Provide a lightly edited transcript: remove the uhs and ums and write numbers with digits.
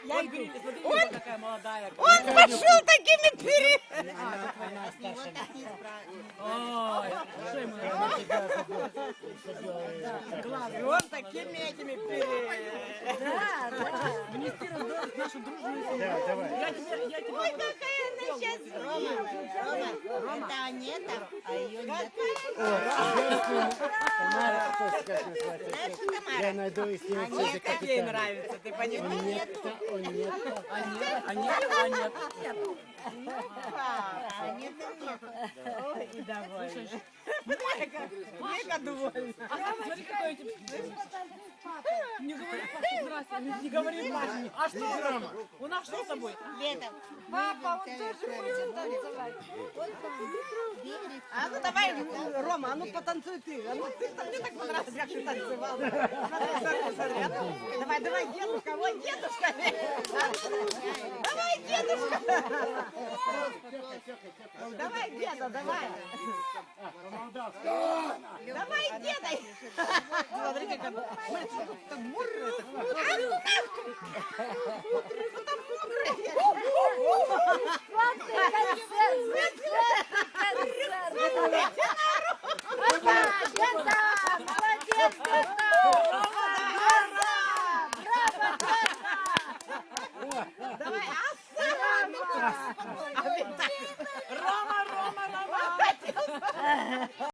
Я иду. Он такая молодая. Он пошел такими перед. Ой, что ему И он такими этими перед. внести раздор в нашу дружную семью? Да, давай. Я тебе Ой, какая она сейчас. Рома, это Анета, а ее нет. Тамара, кто скажет, Знаешь, что Тамара? я найду и с ним Анета капитана. ей нравится, ты понимаешь? Нет, он нет. а нет. Анета нет. Ой, и довольна. Мега довольна. Смотри, какой у тебя... Не говори, здрасте, не говори Паше. А что у нас? У нас что с тобой? Летом. Папа, он тоже будет танцевать. А ну давай, Рома, а ну потанцуй ты. А ну ты, мне так понравилось, как ты танцевал. Смотри, смотри. А ну, давай, дедушка, вот дедушка. Давай, дедушка. Давай, деда, давай. Давай, деда. Смотри, как она. Смотри, как мурра.